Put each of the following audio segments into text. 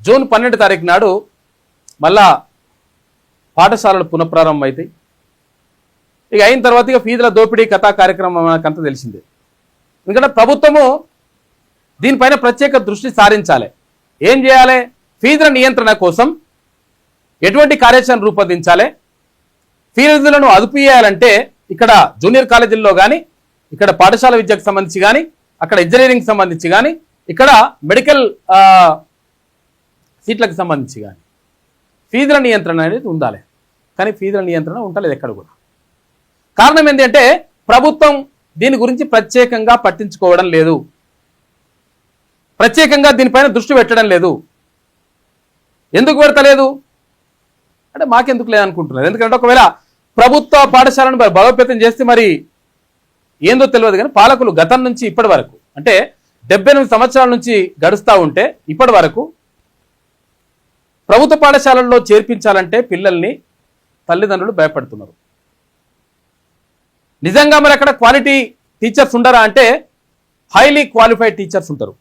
June 12 తారీఖు నాడు మళ్ళా పాఠశాలలు పునఃప్రారంభం అవుతాయి. ఇక అయిన తర్వాత ఇక ఫీజుల దోపిడీ కథా కార్యక్రమం మనకంతా తెలిసిందే. ఎందుకంటే ప్రభుత్వము దీనిపైన ప్రత్యేక దృష్టి సారించాలి. ఏం చేయాలి? ఫీజుల నియంత్రణ కోసం ఎటువంటి కార్యాచరణ రూపొందించాలి, ఫీజులను అదుపు చేయాలంటే ఇక్కడ జూనియర్ కాలేజీల్లో కానీ, ఇక్కడ పాఠశాల విద్యకు సంబంధించి కానీ, అక్కడ ఇంజనీరింగ్ సంబంధించి కానీ, ఇక్కడ మెడికల్ సీట్లకు సంబంధించి కానీ ఫీజుల నియంత్రణ అనేది ఉండాలి. కానీ ఫీజుల నియంత్రణ ఉండలేదు ఎక్కడ కూడా. కారణం ఏంటంటే ప్రభుత్వం దీని గురించి ప్రత్యేకంగా పట్టించుకోవడం లేదు, ప్రత్యేకంగా దీనిపైన దృష్టి పెట్టడం లేదు. ఎందుకు పెడతలేదు అంటే మాకెందుకు లేదనుకుంటున్నారు. ఎందుకంటే ఒకవేళ ప్రభుత్వ పాఠశాలను బలోపేతం చేస్తే మరి ఏందో తెలియదు. కానీ పాలకులు గతం నుంచి ఇప్పటి వరకు అంటే 78 సంవత్సరాల నుంచి గడుస్తూ ఉంటే ఇప్పటి వరకు ప్రభుత్వ పాఠశాలల్లో చేర్పించాలంటే పిల్లల్ని తల్లిదండ్రులు భయపడుతున్నారు. నిజంగా మరి అక్కడ క్వాలిటీ టీచర్స్ ఉండరా అంటే హైలీ క్వాలిఫైడ్ టీచర్స్ ఉంటారు.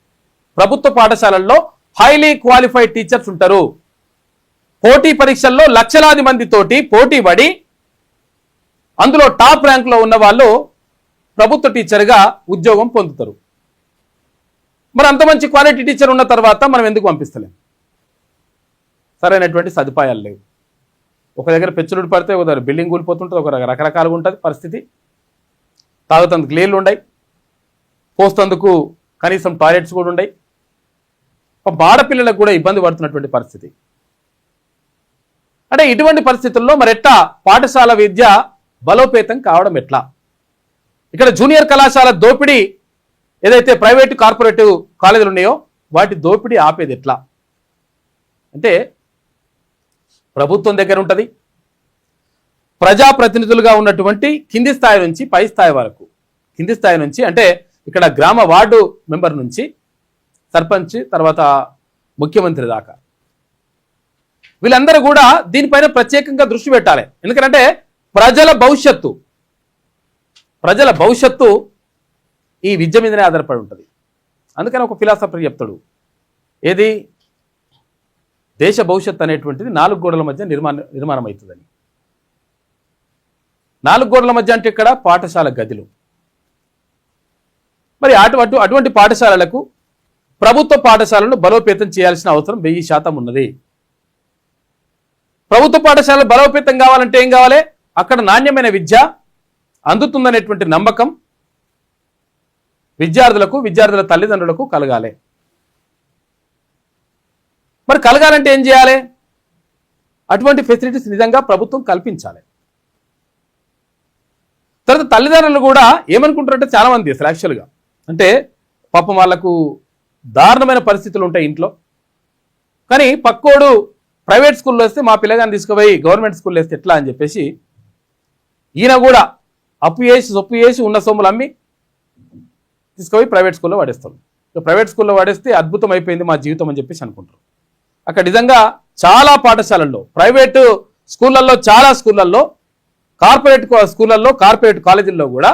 ప్రభుత్వ పాఠశాలల్లో హైలీ క్వాలిఫైడ్ టీచర్స్ ఉంటారు. పోటీ పరీక్షల్లో లక్షలాది మందితోటి పోటీ పడి అందులో టాప్ ర్యాంక్లో ఉన్న వాళ్ళు ప్రభుత్వ టీచర్గా ఉద్యోగం పొందుతారు. మరి అంత మంచి క్వాలిటీ టీచర్ ఉన్న తర్వాత మనం ఎందుకు పంపిస్తలేం? సరైనటువంటి సదుపాయాలు లేవు. ఒక దగ్గర పెచ్చులుడు పడితే ఒక దగ్గర బిల్డింగ్ కూలిపోతుంటుంది, ఒక రకరకాలుగా ఉంటుంది పరిస్థితి. తాగుతందుకు నీళ్ళు ఉండయి, పోస్తందుకు కనీసం టాయిలెట్స్ కూడా ఉండయి. ఆడపిల్లలకు కూడా ఇబ్బంది పడుతున్నటువంటి పరిస్థితి. అంటే ఇటువంటి పరిస్థితుల్లో మరి ఎట్లా పాఠశాల విద్య బలోపేతం కావడం ఎట్లా? ఇక్కడ జూనియర్ కళాశాల దోపిడీ ఏదైతే ప్రైవేటు కార్పొరేటివ్ కాలేజీలు ఉన్నాయో వాటి దోపిడీ ఆపేది ఎట్లా అంటే ప్రభుత్వం దగ్గర ఉంటుంది. ప్రజాప్రతినిధులుగా ఉన్నటువంటి కింది స్థాయి నుంచి పై స్థాయి వరకు, కింది స్థాయి నుంచి అంటే ఇక్కడ గ్రామ వార్డు మెంబర్ నుంచి సర్పంచ్ తర్వాత ముఖ్యమంత్రి దాకా వీళ్ళందరూ కూడా దీనిపైన ప్రత్యేకంగా దృష్టి పెట్టాలి. ఎందుకంటే ప్రజల భవిష్యత్తు ఈ విద్య మీదనే ఆధారపడి ఉంటుంది. అందుకని ఒక ఫిలాసఫర్ చెప్తాడు, ఏది దేశ భవిష్యత్తు అనేటువంటిది 4 గోడల మధ్య నిర్మాణం అవుతుందని. 4 గోడల మధ్య అంటే ఇక్కడ పాఠశాల గదులు. మరి అటువంటి పాఠశాలలకు ప్రభుత్వ పాఠశాలను బలోపేతం చేయాల్సిన అవసరం 1000% ఉన్నది. ప్రభుత్వ పాఠశాలలు బలోపేతం కావాలంటే ఏం కావాలి? అక్కడ నాణ్యమైన విద్య అందుతుందనేటువంటి నమ్మకం విద్యార్థుల తల్లిదండ్రులకు కలగాలి. మరి కలగాలంటే ఏం చేయాలి? అటువంటి ఫెసిలిటీస్ నిజంగా ప్రభుత్వం కల్పించాలి. తర్వాత తల్లిదండ్రులు కూడా ఏమనుకుంటారంటే చాలా మంది అసలు యాక్చువల్గా అంటే పాపం వాళ్ళకు దారుణమైన పరిస్థితులు ఉంటాయి ఇంట్లో. కానీ పక్కోడు ప్రైవేట్ స్కూల్లో వేస్తే మా పిల్లగాని తీసుకుపోయి గవర్నమెంట్ స్కూల్లో వేస్తే ఎట్లా అని చెప్పేసి ఈయన కూడా అప్పు చేసి ఉన్న సొమ్ములు అమ్మి తీసుకుపోయి ప్రైవేట్ స్కూల్లో వాడేస్తాడు. ప్రైవేట్ స్కూల్లో వాడేస్తే అద్భుతం అయిపోయింది మా జీవితం అని చెప్పేసి అనుకుంటారు. అక్కడ నిజంగా చాలా పాఠశాలల్లో, ప్రైవేటు స్కూళ్ళల్లో, చాలా స్కూళ్ళల్లో, కార్పొరేట్ స్కూళ్ళల్లో, కార్పొరేట్ కాలేజీల్లో కూడా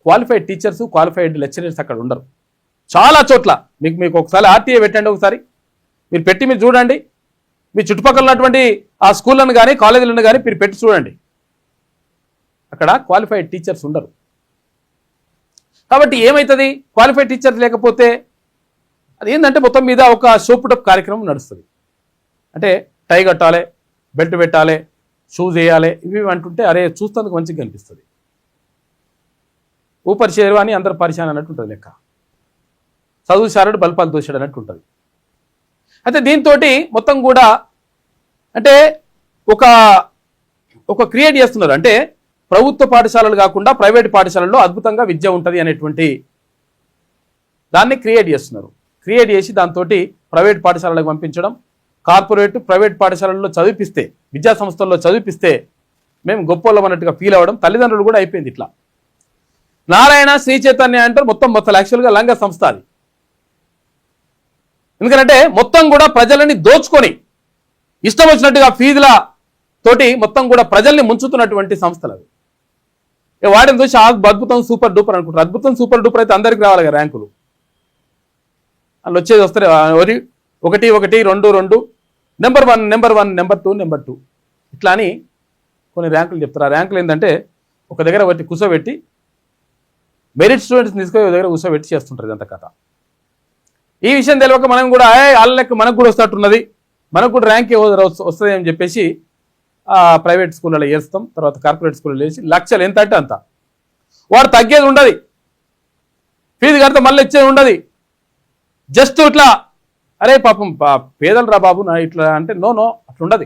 క్వాలిఫైడ్ టీచర్స్, క్వాలిఫైడ్ లెక్చరర్స్ అక్కడ ఉండరు. చాలా చోట్ల మీకు ఒకసారి ఆర్టీఏ పెట్టండి, ఒకసారి మీరు పెట్టి మీరు చూడండి. మీ చుట్టుపక్కల ఉన్నటువంటి ఆ స్కూళ్ళను కానీ కాలేజీలను కానీ మీరు పెట్టి చూడండి, అక్కడ క్వాలిఫైడ్ టీచర్స్ ఉండరు. కాబట్టి ఏమవుతుంది? క్వాలిఫైడ్ టీచర్స్ లేకపోతే అది ఏంటంటే మొత్తం మీద ఒక షోపుటప్ కార్యక్రమం నడుస్తుంది. అంటే టై కట్టాలి, బెల్ట్ పెట్టాలి, షూస్ వేయాలి, ఇవి అంటుంటే అరే చూస్తేందుకు మంచిగా కనిపిస్తుంది. ఊపర్ షేర్వాని అందరు పరిశాన్ అన్నట్టు ఉంటుంది లెక్క. చదువు శారుడు బల్పాలు దోశాడు అన్నట్టు ఉంటుంది. అయితే దీంతో మొత్తం కూడా అంటే ఒక క్రియేట్ చేస్తున్నారు. అంటే ప్రభుత్వ పాఠశాలలు కాకుండా ప్రైవేట్ పాఠశాలల్లో అద్భుతంగా విద్య ఉంటుంది అనేటువంటి దాన్ని క్రియేట్ చేస్తున్నారు. క్రియేట్ చేసి దాంతో ప్రైవేట్ పాఠశాలలకు పంపించడం, ప్రైవేట్ పాఠశాలల్లో చదివిపిస్తే, విద్యా సంస్థల్లో చదివిపిస్తే మేము గొప్పలం అన్నట్టుగా ఫీల్ అవ్వడం తల్లిదండ్రులు కూడా అయిపోయింది. ఇట్లా నారాయణ శ్రీ చైతన్య అంటారు, మొత్తం యాక్చువల్గా లంగ సంస్థ అది. ఎందుకంటే మొత్తం కూడా ప్రజలని దోచుకొని ఇష్టం వచ్చినట్టుగా ఫీజుల తోటి మొత్తం కూడా ప్రజల్ని ముంచుతున్నటువంటి సంస్థలు అవి. వాటిని చూసి అద్భుతం సూపర్ డూపర్ అనుకుంటారు. అద్భుతం సూపర్ డూపర్ అయితే అందరికి రావాలి కదా ర్యాంకులు. వాళ్ళు వచ్చేది వస్తారు ఒకటి ఒకటి రెండు రెండు నెంబర్ 1 నెంబర్ 1 నెంబర్ 2 నెంబర్ 2 ఇట్లా అని కొన్ని ర్యాంకులు చెప్తారు. ఆ ర్యాంకులు ఏంటంటే ఒక దగ్గర ఒకటి కూర్చోబెట్టి మెరిట్ స్టూడెంట్స్ తీసుకొని ఒక దగ్గర కూర్చోబెట్టి చేస్తుంటారు ఇదంతా కథ. ఈ విషయం తెలియక మనం కూడా వాళ్ళ లెక్క మనకు కూడా వస్తున్నది, మనకు కూడా ర్యాంక్ వస్తుంది అని చెప్పేసి ప్రైవేట్ స్కూళ్ళలో వేస్తాం. తర్వాత కార్పొరేట్ స్కూల్లో వేసి లక్షలు ఎంత అంటే అంత, వాడు తగ్గేది ఉండదు, ఫీజు కడితే మళ్ళీ ఇచ్చేది ఉండదు. జస్ట్ ఇట్లా అరే పాపం పేదలు రా బాబు నా ఇట్లా అంటే నో అట్లా ఉండదు.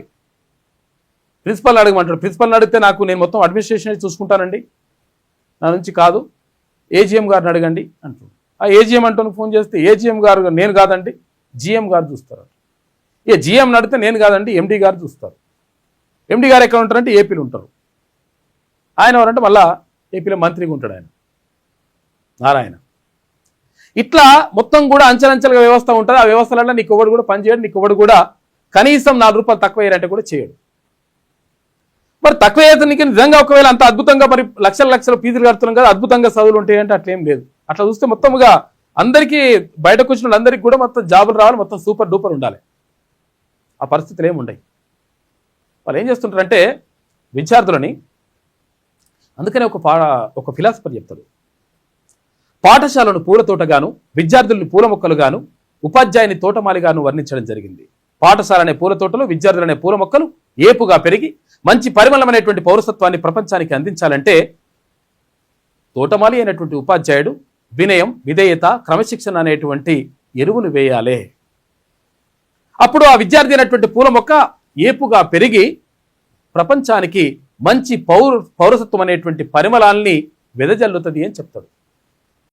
ప్రిన్సిపల్ని అడగమంటాడు, ప్రిన్సిపల్ని అడిగితే నేను మొత్తం అడ్మినిస్ట్రేషన్ చూసుకుంటానండి, నా నుంచి కాదు, ఏజీఎం గారిని అడగండి అంటాడు. ఆ ఏజీఎం అంటూ ఫోన్ చేస్తే ఏజీఎం గారు నేను కాదండి జీఎం గారు చూస్తారు. ఇక జీఎం నడితే నేను కాదండి ఎండి గారు చూస్తారు. ఎండి గారు ఎక్కడ ఉంటారంటే ఏపీలో ఉంటారు. ఆయన ఎవరంటే మళ్ళా ఏపీలో మంత్రిగా ఉంటాడు ఆయన నారాయణ. ఇట్లా మొత్తం కూడా అంచెలంచెలుగా వ్యవస్థ ఉంటుంది. ఆ వ్యవస్థలలో నీకు ఒకడు కూడా పనిచేయడు, నీకు ఒకడు కూడా కనీసం 4 రూపాయలు తక్కువ వేయాలంటే కూడా చేయడు. మరి తక్కువ అయితే నీకు నిజంగా ఒకవేళ అంత అద్భుతంగా మరి లక్షల ఫీజులు కడుతున్నాం కదా, అద్భుతంగా చదువులు ఉంటాయంటే అట్లేం లేదు. అట్లా చూస్తే మొత్తంగా అందరికీ బయటకు వచ్చిన వాళ్ళందరికీ కూడా మొత్తం జాబులు రావాలి, మొత్తం సూపర్ డూపర్ ఉండాలి. ఆ పరిస్థితులు ఏమి ఉండవు. వాళ్ళు ఏం చేస్తుంటారంటే విద్యార్థులని, అందుకనే ఒక ఫిలాసఫర్ చెప్తాడు, పాఠశాలను పూల తోటగాను విద్యార్థులను పూల మొక్కలుగాను ఉపాధ్యాయుని తోటమాలిగాను వర్ణించడం జరిగింది. పాఠశాల అనే పూల తోటలు విద్యార్థులనే పూల మొక్కలు ఏపుగా పెరిగి మంచి పరిమళమైనటువంటి పౌరసత్వాన్ని ప్రపంచానికి అందించాలంటే తోటమాలి అయినటువంటి ఉపాధ్యాయుడు వినయం, విధేయత, క్రమశిక్షణ అనేటువంటి ఎరువును వేయాలి. అప్పుడు ఆ విద్యార్థి అయినటువంటి పూల మొక్క ఏపుగా పెరిగి ప్రపంచానికి మంచి పౌరసత్వం అనేటువంటి పరిమళాల్ని వెదజల్లుతుంది అని చెప్తాడు.